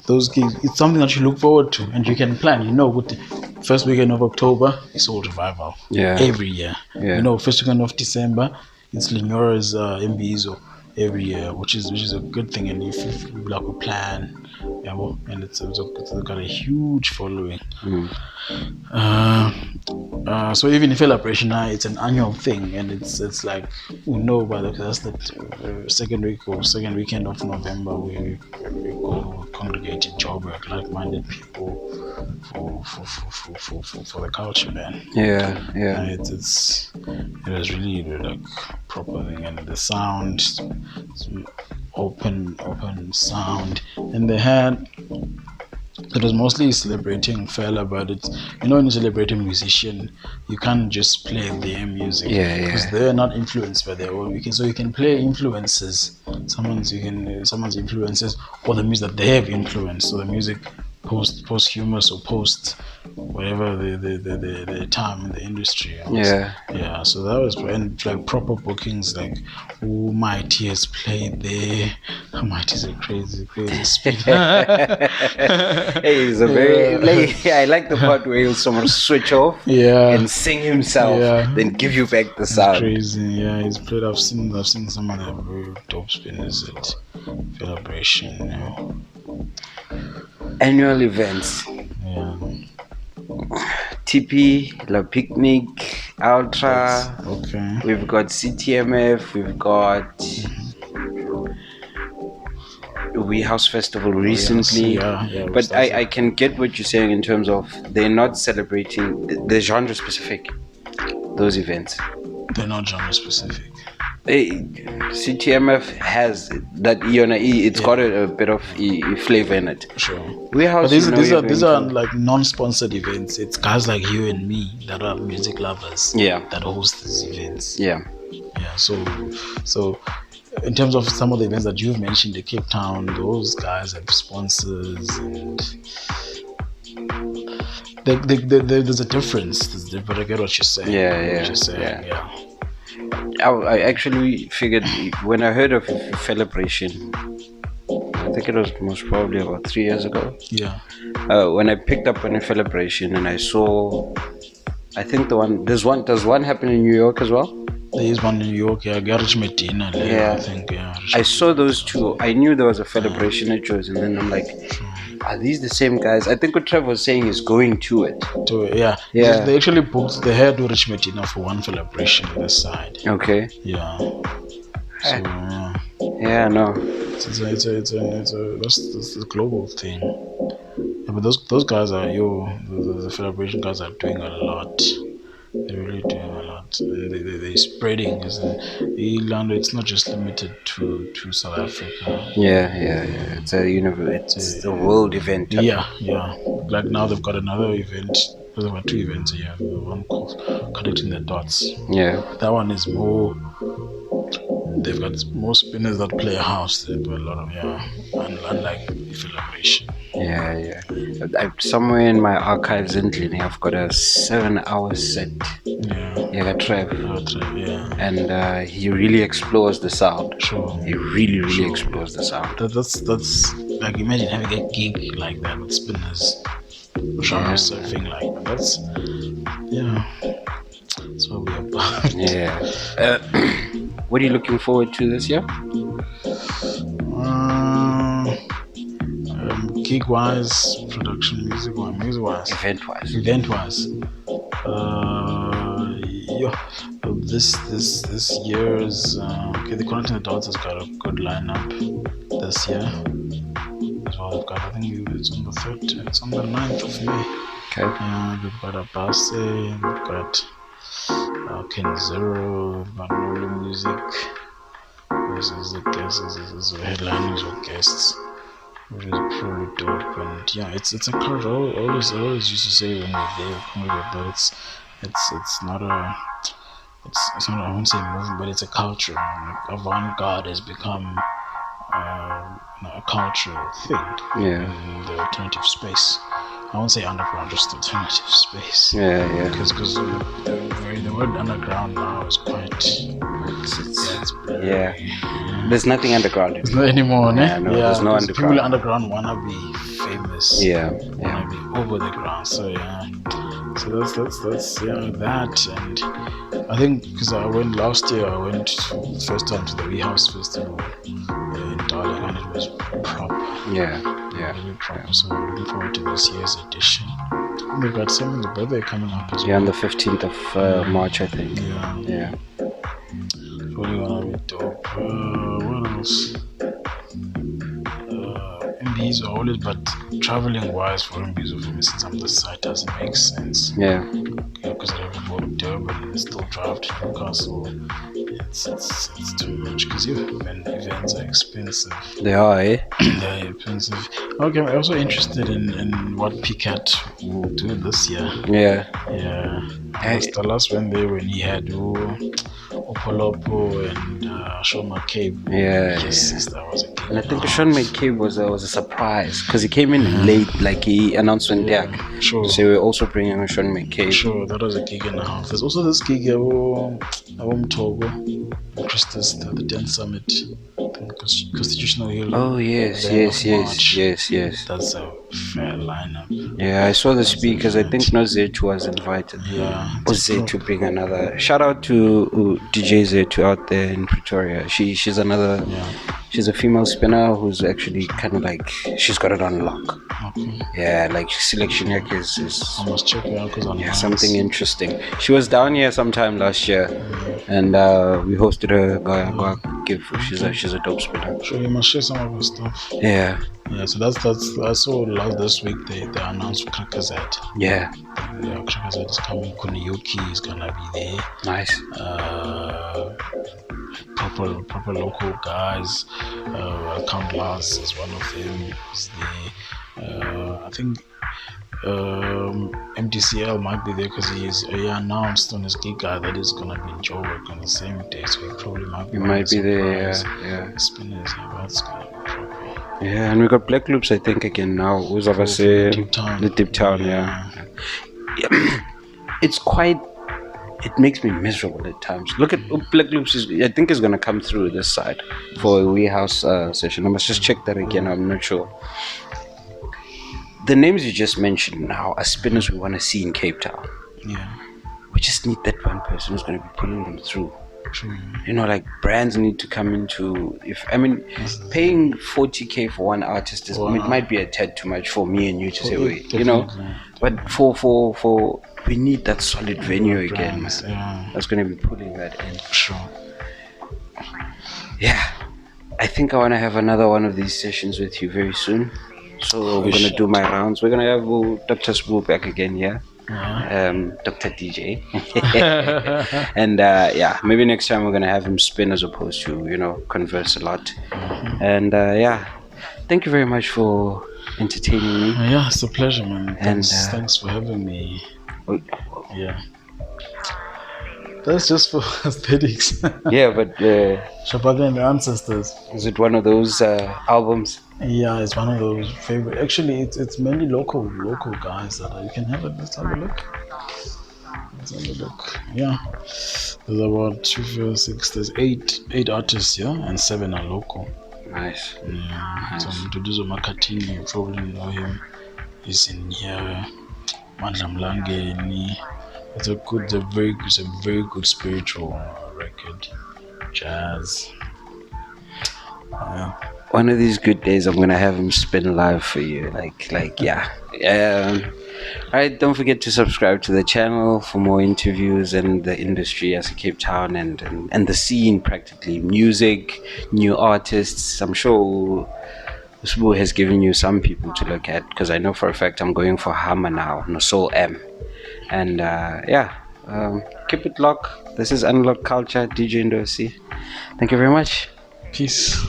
[SPEAKER 2] Those gigs, it's something that you look forward to and you can plan. With the first weekend of October, it's Soul Revival.
[SPEAKER 1] Yeah.
[SPEAKER 2] Every year.
[SPEAKER 1] Yeah.
[SPEAKER 2] First weekend of December, it's Linora's Imbizo every year, which is a good thing. And if you like a plan, and it's got a huge following. So even in celebration now, it's an annual thing, and it's like that's the second weekend of November. We go congregate in Joburg, like-minded people for the culture, man.
[SPEAKER 1] Yeah.
[SPEAKER 2] It was really like proper thing, and the sound, open sound, and they had. It was mostly celebrating fella, but it's when you celebrate a musician, you can't just play their music because they're not influenced by their own. So you can play influences, someone's influences, or the music that they have influenced. So the music posthumous or post whatever the time in the industry. Yeah. So that was like proper bookings, like Mighty has played there. Mighty's a crazy speaker.
[SPEAKER 1] Hey, he's a very I like the part where he'll someone switch off and sing himself, then give you back the sound.
[SPEAKER 2] It's crazy. Yeah, he's played. I've seen some of the very dope spinners at Celebration.
[SPEAKER 1] Annual events.
[SPEAKER 2] Yeah.
[SPEAKER 1] TP, La Picnic, Ultra.
[SPEAKER 2] Okay.
[SPEAKER 1] We've got CTMF. We've got We House Festival recently. But I can get what you're saying in terms of they're not celebrating the genre specific. Those events.
[SPEAKER 2] They're not genre specific.
[SPEAKER 1] CTMF has that E on a E. It's got a bit of E flavor in it.
[SPEAKER 2] Sure.
[SPEAKER 1] But
[SPEAKER 2] these are like non-sponsored events. It's guys like you and me that are music lovers. That host these events. Yeah. So in terms of some of the events that you've mentioned in Cape Town, those guys have sponsors, and there's a difference. But I get what you're saying.
[SPEAKER 1] I actually figured when I heard of Celebration, I think it was most probably about 3 years ago. When I picked up on a Celebration and I saw, I think does one happen in New York as well?
[SPEAKER 2] There is one in New York, Garage Medina. I think,
[SPEAKER 1] I saw those two. I knew there was a Celebration at yours, and then I'm like, are these the same guys? I think what Trevor was saying is going to it.
[SPEAKER 2] They actually booked. They had Rich Medina for one Celebration on this side.
[SPEAKER 1] Okay.
[SPEAKER 2] So
[SPEAKER 1] no.
[SPEAKER 2] It's a global thing. But those guys are the Celebration guys are doing a lot. They're really doing a lot. They're spreading. It's not just limited to South Africa.
[SPEAKER 1] It's it's a world event.
[SPEAKER 2] Like now they've got another event. They've got two events here. One called Connecting the Dots. That one is more. They've got more spinners that play house. They've got a lot of unlike Celebration.
[SPEAKER 1] Somewhere in my archives in Tlini, I've got a 7-hour set. Trev. And he really explores the sound. He really explores the sound.
[SPEAKER 2] That's like, imagine having a gig like that with spinners, genre surfing like that. That's what we're about.
[SPEAKER 1] What are you looking forward to this year?
[SPEAKER 2] Gig-wise, production, music-wise, event-wise. This year's the Connecting the Dots has got a good lineup this year as well. I think it's on the 3rd, it's on the 9th of May.
[SPEAKER 1] Okay.
[SPEAKER 2] We've got a Basse, we've got Ken Zero, Manolo Music. This is the guests, this is the headliners or guests, which is probably dope. And yeah, it's a culture. I always used to say when we're there, that it's not a it's not, I won't say movement, but it's a culture. Like avant-garde has become a cultural thing in the alternative space. I won't say underground, just alternative space. Because the word underground now is quite. It's blurry.
[SPEAKER 1] There's nothing underground.
[SPEAKER 2] It's not anymore,
[SPEAKER 1] no? There's no underground.
[SPEAKER 2] People underground wanna be famous. Wanna be over the ground. So so that's that. And I think because I went last year, I went first time to the Wee House Festival in Darling, and it was proper. Really proper. So looking forward to this year's edition. And we've got something, the birthday coming up as well.
[SPEAKER 1] On the 15th of March, I think.
[SPEAKER 2] Really gonna be dope. What else? MBs are always, but traveling wise for MBs for me, since I'm the site, doesn't make sense. Because I have to go to Durban and still drive to Newcastle. It's too much because events are expensive.
[SPEAKER 1] They are,
[SPEAKER 2] They're expensive. Okay, I'm also interested in what PCAT will do this year. The last one there when he had Opolopo and Sean McCabe. Yes, that was a gig.
[SPEAKER 1] And I think Sean McCabe was a surprise because he came in late, like he announced on deck.
[SPEAKER 2] Sure.
[SPEAKER 1] So we're also bringing Sean McCabe.
[SPEAKER 2] Sure, that was a gig and a half. There's also this gig Togo, Christus, the 10th Summit, Constitutional Hill.
[SPEAKER 1] Oh yes.
[SPEAKER 2] That's a fair lineup.
[SPEAKER 1] Yeah, I saw the speakers. I think Ndo-C was invited. Or to bring another. Shout out to DJ Zetu out there in Pretoria. She's another. She's a female spinner who's actually kind of like she's got it on lock. Like selection is
[SPEAKER 2] I must check it out because
[SPEAKER 1] something interesting. She was down here sometime last year, and we hosted her. Give she's a dope spinner.
[SPEAKER 2] Sure, you must share some of her stuff. So that's I saw this week they announced Krakazat. Krakazat is coming. Kuniyuki is gonna be there.
[SPEAKER 1] Nice.
[SPEAKER 2] Proper local guys. Count Lars is one of them. Is there. I think MDCL might be there because he announced on his gig that he's gonna be in Joburg on the same day, so he probably might be there. Spinners, that's gonna be proper.
[SPEAKER 1] And we got Black Loops, I think, again now. Who's the Deep Town, It's quite. It makes me miserable at times. Look at Black Loops. I think is gonna come through this side for a Wee House session. I must just check that again. I'm not sure. The names you just mentioned now are spinners we want to see in Cape Town. We just need that one person who's going to be pulling them through.
[SPEAKER 2] True.
[SPEAKER 1] Like brands need to come into. Paying 40K for one artist it might be a tad too much for me and you to say, wait, But for we need that solid venue again. That's going to be pulling that in.
[SPEAKER 2] Sure.
[SPEAKER 1] I think I want to have another one of these sessions with you very soon. So we're gonna do my rounds. We're gonna have Dr. Sibusiso back again, Dr. DJ, and maybe next time we're gonna have him spin as opposed to converse a lot. And thank you very much for entertaining me.
[SPEAKER 2] It's a pleasure, man. Thanks for having me. That's just for aesthetics.
[SPEAKER 1] But
[SPEAKER 2] Shabaka and the Ancestors.
[SPEAKER 1] Is it one of those albums?
[SPEAKER 2] It's one of those favorite. Actually, it's mainly local guys that you can have it. Let's have a look. There's about 2, 4, 6. There's 8 artists, and 7 are local.
[SPEAKER 1] Nice.
[SPEAKER 2] So Mduduzo Makatini, you probably know him. He's in here. Mandla Mlange. It's a very good spiritual record. Jazz.
[SPEAKER 1] One of these good days I'm gonna have him spin live for you. Alright, don't forget to subscribe to the channel for more interviews and the industry as a Cape Town and the scene, practically music, new artists. I'm sure Sibu has given you some people to look at, because I know for a fact I'm going for Hammer now, no Soul M. And Keep it locked. This is Analogue Culture, DJ Ndo-C. Thank you very much.
[SPEAKER 2] Peace.